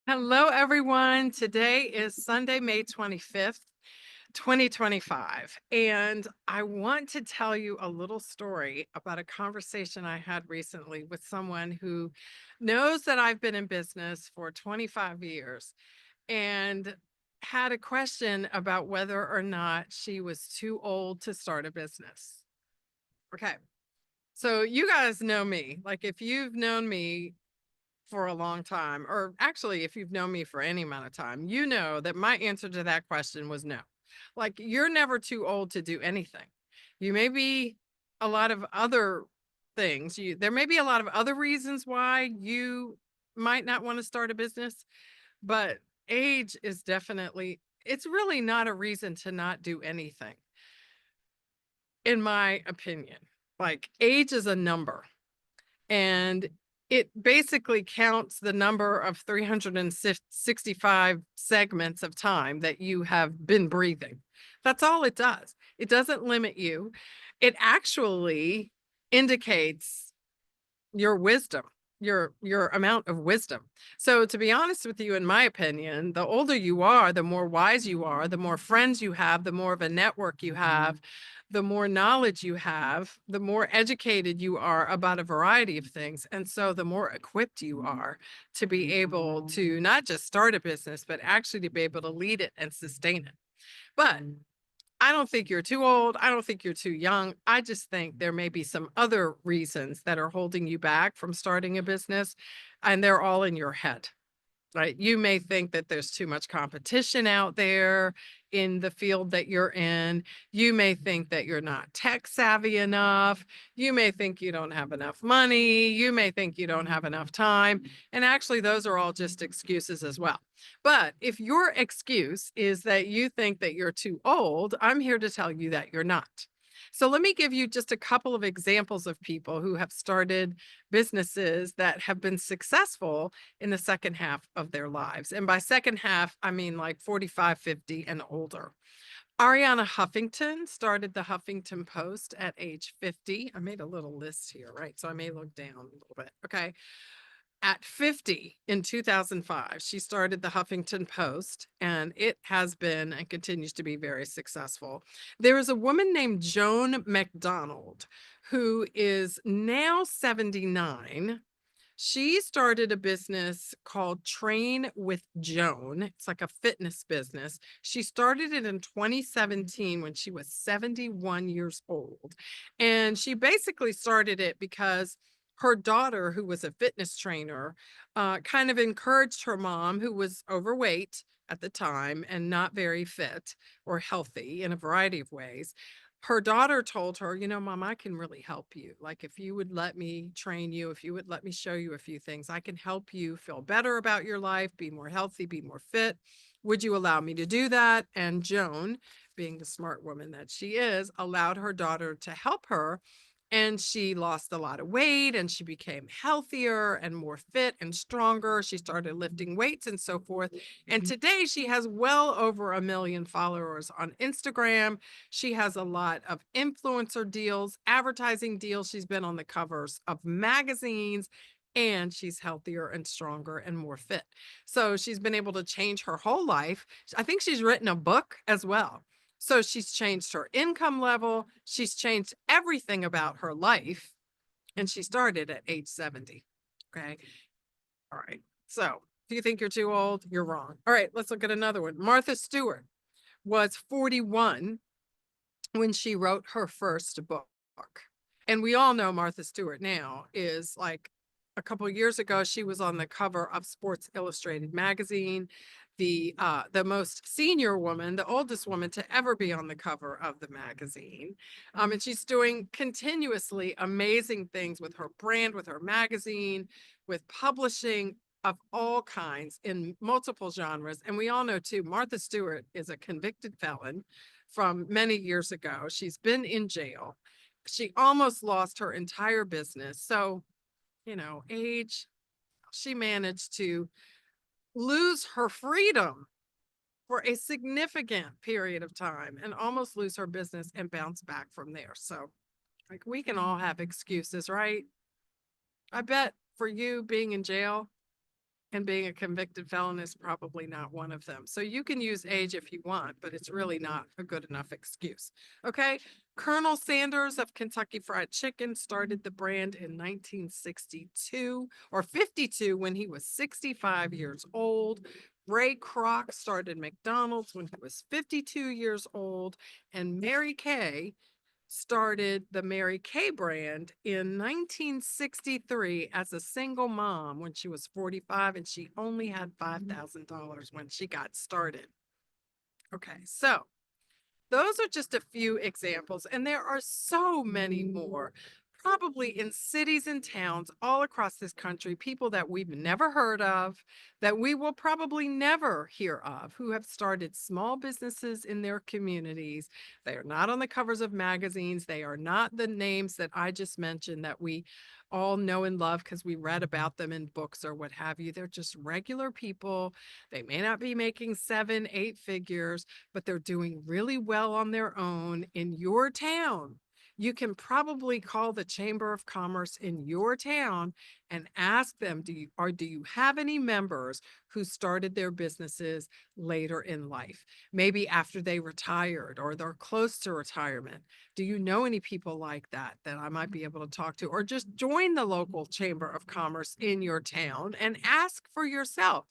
Hello, everyone. Today is Sunday, May 25th, 2025. And I want to tell you a little story about a conversation I had recently with someone who knows that I've been in business for 25 years and had a question about whether or not she was too old to start a business. Okay. So, you guys know me. Like, if you've known me for a long time, or actually, if you've known me for any amount of time, you know that my answer to that question was no. Like, you're never too old to do anything. You may be a lot of other things. There may be a lot of other reasons why you might not want to start a business, but age is definitely, it's really not a reason to not do anything, in my opinion. Like, age is a number. And it basically counts the number of 365 segments of time that you have been breathing. That's all it does. It doesn't limit you. It actually indicates your wisdom, your amount of wisdom. So to be honest with you, in my opinion, the older you are, the more wise you are, the more friends you have, the more of a network you have, the more knowledge you have, the more educated you are about a variety of things. And so the more equipped you are to be able to not just start a business, but actually to be able to lead it and sustain it. But I don't think you're too old. I don't think you're too young. I just think there may be some other reasons that are holding you back from starting a business, and they're all in your head. Right? You may think that there's too much competition out there in the field that you're in. You may think that you're not tech savvy enough. You may think you don't have enough money. You may think you don't have enough time. And actually, those are all just excuses as well. But if your excuse is that you think that you're too old, I'm here to tell you that you're not. So let me give you just a couple of examples of people who have started businesses that have been successful in the second half of their lives. And by second half, I mean like 45, 50, and older. Ariana Huffington started the Huffington Post at age 50. I made a little list here, right? So I may look down a little bit. Okay. At 50 in 2005, she started the Huffington Post, and it has been and continues to be very successful. There is a woman named Joan McDonald who is now 79. She started a business called Train with Joan. It's like a fitness business. She started it in 2017 when she was 71 years old. And she basically started it because her daughter, who was a fitness trainer, kind of encouraged her mom, who was overweight at the time and not very fit or healthy in a variety of ways. Her daughter told her, Mom, I can really help you. Like, if you would let me train you, if you would let me show you a few things, I can help you feel better about your life, be more healthy, be more fit. Would you allow me to do that? And Joan, being the smart woman that she is, allowed her daughter to help her. And she lost a lot of weight and she became healthier and more fit and stronger. She started lifting weights and so forth. And today she has well over 1 million followers on Instagram. She has a lot of influencer deals, advertising deals. She's been on the covers of magazines, and she's healthier and stronger and more fit. So she's been able to change her whole life. I think she's written a book as well. So she's changed her income level. She's changed everything about her life. And she started at age 70. Okay. All right. So if you think you're too old, you're wrong. All right. Let's look at another one. Martha Stewart was 41 when she wrote her first book. And we all know Martha Stewart now is like, a couple of years ago, she was on the cover of Sports Illustrated magazine, the most senior woman, the oldest woman to ever be on the cover of the magazine. And she's doing continuously amazing things with her brand, with her magazine, with publishing of all kinds in multiple genres. And we all know too, Martha Stewart is a convicted felon from many years ago. She's been in jail. She almost lost her entire business. So, age, she managed to lose her freedom for a significant period of time and almost lose her business and bounce back from there. So, like, we can all have excuses, right? I bet for you being in jail, And being a convicted felon is probably not one of them. So you can use age if you want, but it's really not a good enough excuse. Okay. Colonel Sanders of Kentucky Fried Chicken started the brand in 1962 or 52 when he was 65 years old. Ray Kroc started McDonald's when he was 52 years old. And Mary Kay started the Mary Kay brand in 1963 as a single mom when she was 45 and she only had $5,000 when she got started. Okay, so those are just a few examples, and there are so many more, probably in cities and towns all across this country, people that we've never heard of, that we will probably never hear of, who have started small businesses in their communities. They are not on the covers of magazines. They are not the names that I just mentioned that we all know and love because we read about them in books or what have you. They're just regular people. They may not be making 7, 8 figures, but they're doing really well on their own in your town. You can probably call the Chamber of Commerce in your town and ask them, do you have any members who started their businesses later in life? Maybe after they retired or they're close to retirement. Do you know any people like that that I might be able to talk to? Or just join the local Chamber of Commerce in your town and ask for yourself.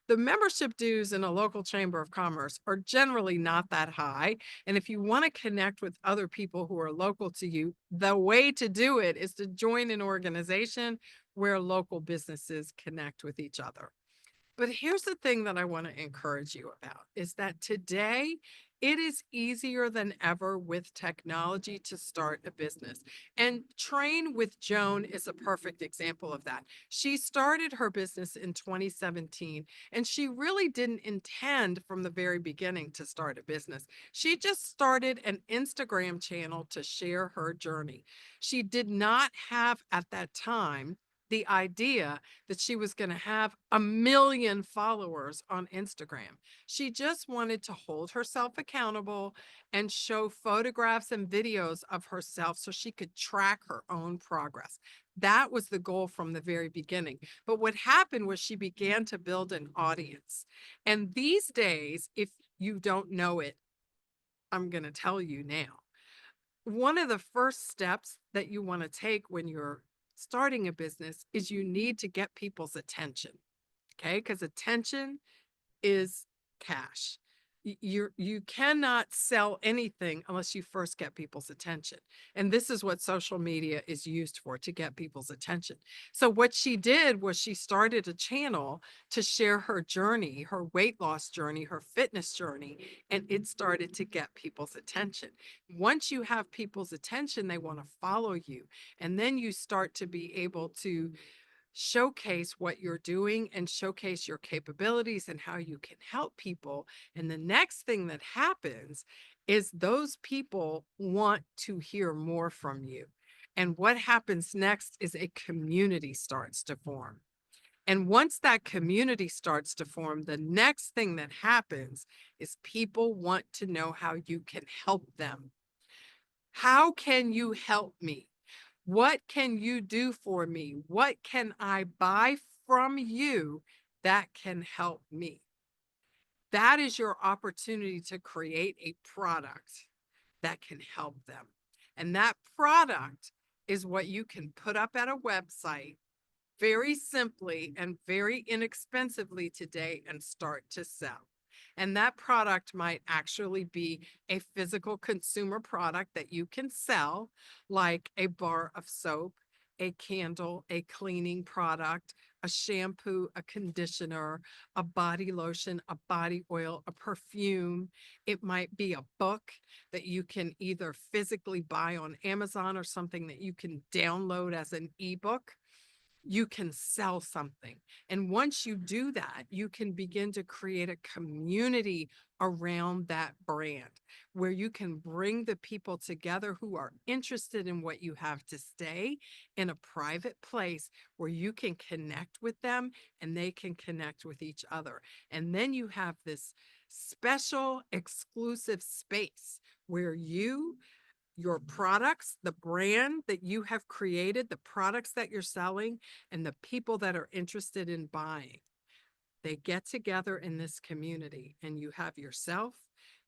The membership dues in a local chamber of commerce are generally not that high. And if you want to connect with other people who are local to you, the way to do it is to join an organization where local businesses connect with each other. But here's the thing that I want to encourage you about is that today it is easier than ever with technology to start a business. And Train with Joan is a perfect example of that. She started her business in 2017, and she really didn't intend from the very beginning to start a business. She just started an Instagram channel to share her journey. She did not have at that time the idea that she was going to have 1 million followers on Instagram. She just wanted to hold herself accountable and show photographs and videos of herself so she could track her own progress. That was the goal from the very beginning. But what happened was she began to build an audience. And these days, if you don't know it, I'm going to tell you now. One of the first steps that you want to take when you're starting a business is you need to get people's attention. Okay. Because attention is cash. You cannot sell anything unless you first get people's attention. And this is what social media is used for, to get people's attention. So what she did was she started a channel to share her journey, her weight loss journey, her fitness journey, and it started to get people's attention. Once you have people's attention, they want to follow you. And then you start to be able to showcase what you're doing and showcase your capabilities and how you can help people. And the next thing that happens is those people want to hear more from you. And what happens next is a community starts to form. And once that community starts to form, the next thing that happens is people want to know how you can help them. How can you help me? What can you do for me? What can I buy from you that can help me? That is your opportunity to create a product that can help them. And that product is what you can put up at a website very simply and very inexpensively today and start to sell. And that product might actually be a physical consumer product that you can sell, like a bar of soap, a candle, a cleaning product, a shampoo, a conditioner, a body lotion, a body oil, a perfume. It might be a book that you can either physically buy on Amazon or something that you can download as an ebook. You can sell something. And once you do that, you can begin to create a community around that brand where you can bring the people together who are interested in what you have to say in a private place where you can connect with them and they can connect with each other. And then you have this special exclusive space where your products, the brand that you have created, the products that you're selling, and the people that are interested in buying. They get together in this community, and you have yourself,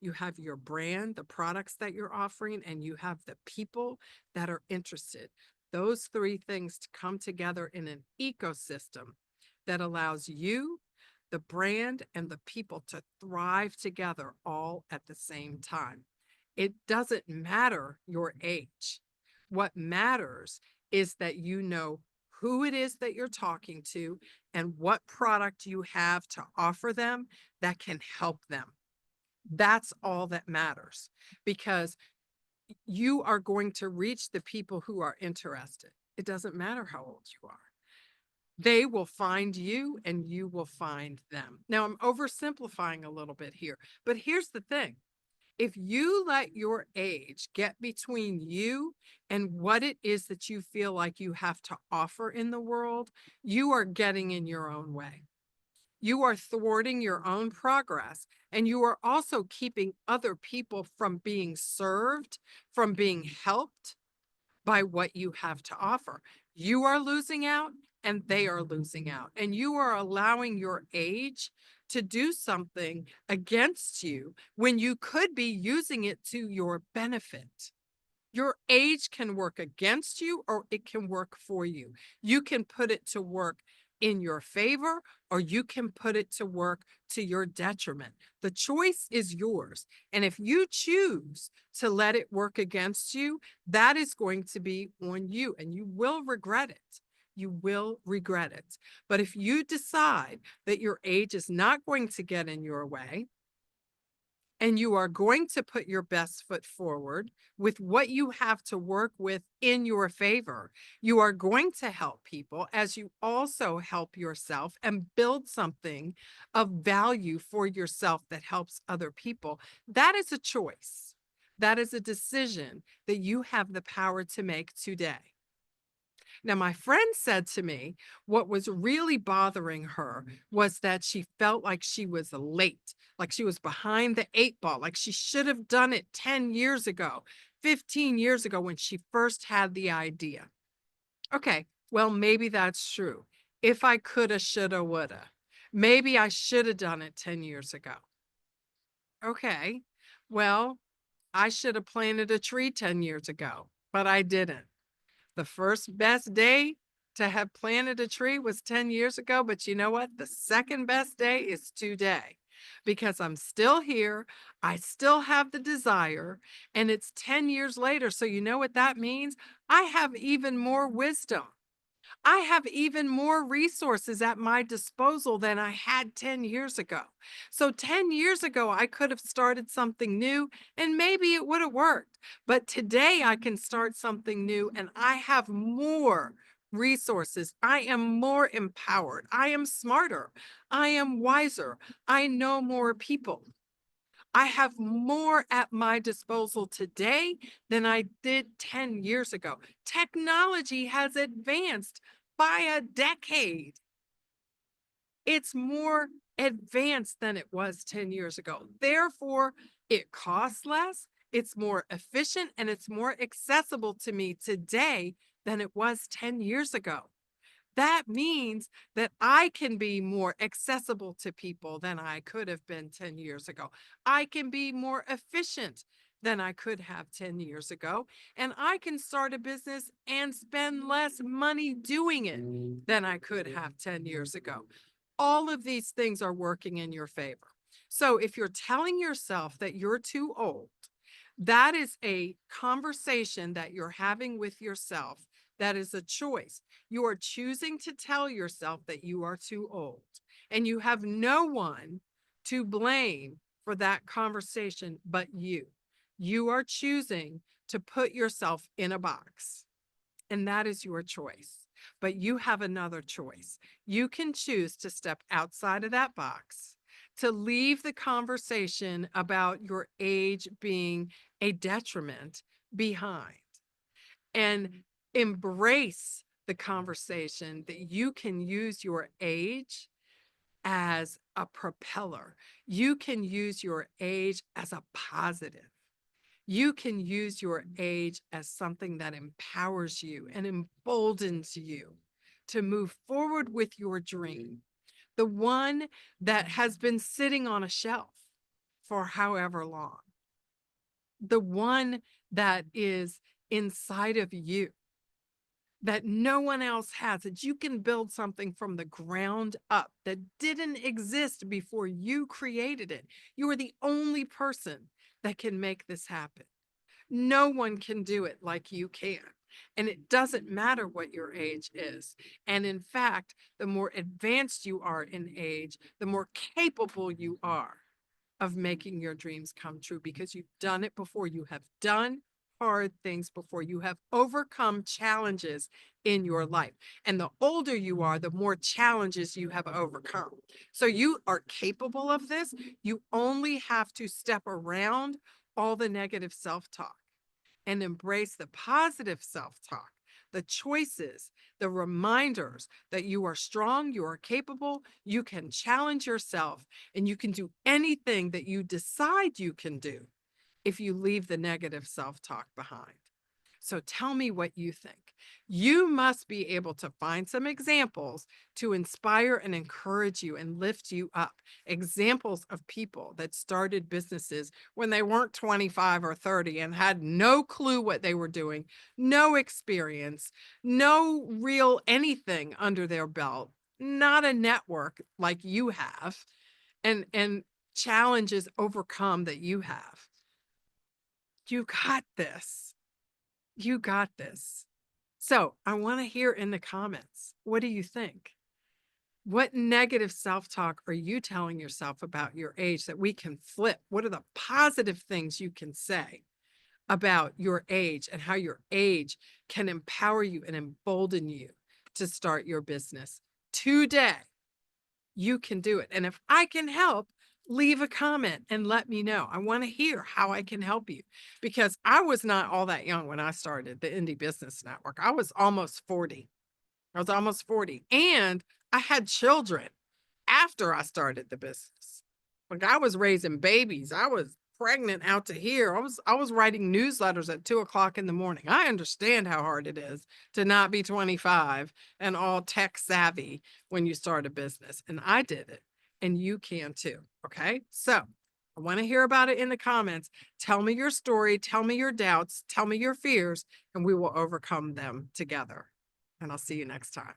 you have your brand, the products that you're offering, and you have the people that are interested. Those three things to come together in an ecosystem that allows you, the brand, and the people to thrive together all at the same time. It doesn't matter your age. What matters is that you know who it is that you're talking to and what product you have to offer them that can help them. That's all that matters, because you are going to reach the people who are interested. It doesn't matter how old you are. They will find you and you will find them. Now, I'm oversimplifying a little bit here, but here's the thing. If you let your age get between you and what it is that you feel like you have to offer in the world, you are getting in your own way. You are thwarting your own progress, and you are also keeping other people from being served, from being helped by what you have to offer. You are losing out and they are losing out. And you are allowing your age to do something against you when you could be using it to your benefit. Your age can work against you or it can work for you. You can put it to work in your favor or you can put it to work to your detriment. The choice is yours. And if you choose to let it work against you, that is going to be on you and you will regret it. You will regret it. But if you decide that your age is not going to get in your way, and you are going to put your best foot forward with what you have to work with in your favor, you are going to help people as you also help yourself and build something of value for yourself that helps other people. That is a choice. That is a decision that you have the power to make today. Now, my friend said to me what was really bothering her was that she felt like she was late, like she was behind the eight ball, like she should have done it 10 years ago, 15 years ago when she first had the idea. Okay, well, maybe that's true. If I coulda, shoulda, woulda, maybe I should have done it 10 years ago. Okay, well, I should have planted a tree 10 years ago, but I didn't. The first best day to have planted a tree was 10 years ago, but you know what? The second best day is today because I'm still here. I still have the desire, and it's 10 years later. So, you know what that means? I have even more wisdom. I have even more resources at my disposal than I had 10 years ago. So 10 years ago, I could have started something new and maybe it would have worked. But today I can start something new and I have more resources. I am more empowered. I am smarter. I am wiser. I know more people. I have more at my disposal today than I did 10 years ago. Technology has advanced by a decade. It's more advanced than it was 10 years ago. Therefore, it costs less, it's more efficient, and it's more accessible to me today than it was 10 years ago. That means that I can be more accessible to people than I could have been 10 years ago. I can be more efficient than I could have 10 years ago. And I can start a business and spend less money doing it than I could have 10 years ago. All of these things are working in your favor. So if you're telling yourself that you're too old, that is a conversation that you're having with yourself. That is a choice. You are choosing to tell yourself that you are too old, and you have no one to blame for that conversation but you. You are choosing to put yourself in a box, and that is your choice. But you have another choice. You can choose to step outside of that box, to leave the conversation about your age being a detriment behind, and embrace the conversation that you can use your age as a propeller. You can use your age as a positive. You can use your age as something that empowers you and emboldens you to move forward with your dream. the one that has been sitting on a shelf for however long, the one that is inside of you that no one else has, that you can build something from the ground up that didn't exist before you created it. You are the only person that can make this happen. No one can do it like you can. And it doesn't matter what your age is. And in fact, the more advanced you are in age, the more capable you are of making your dreams come true because you've done it before. You have done hard things before. You have overcome challenges in your life. And the older you are, the more challenges you have overcome. So you are capable of this. You only have to step around all the negative self-talk and embrace the positive self-talk, the choices, the reminders that you are strong, you are capable, you can challenge yourself, and you can do anything that you decide you can do if you leave the negative self-talk behind. So tell me what you think. You must be able to find some examples to inspire and encourage you and lift you up. Examples of people that started businesses when they weren't 25 or 30 and had no clue what they were doing, no experience, no real anything under their belt, not a network like you have, and challenges overcome that you have. You got this. You got this. So I want to hear in the comments, what do you think? What negative self-talk are you telling yourself about your age that we can flip? What are the positive things you can say about your age and how your age can empower you and embolden you to start your business today? You can do it. And if I can help, leave a comment and let me know. I want to hear how I can help you because I was not all that young when I started the Indie Business Network. I was almost 40. I was almost 40 and I had children after I started the business. Like I was raising babies. I was pregnant out to here. I was writing newsletters at 2 o'clock in the morning. I understand how hard it is to not be 25 and all tech savvy when you start a business. And I did it. And you can too. Okay. So I want to hear about it in the comments. Tell me your story. Tell me your doubts. Tell me your fears, and we will overcome them together. And I'll see you next time.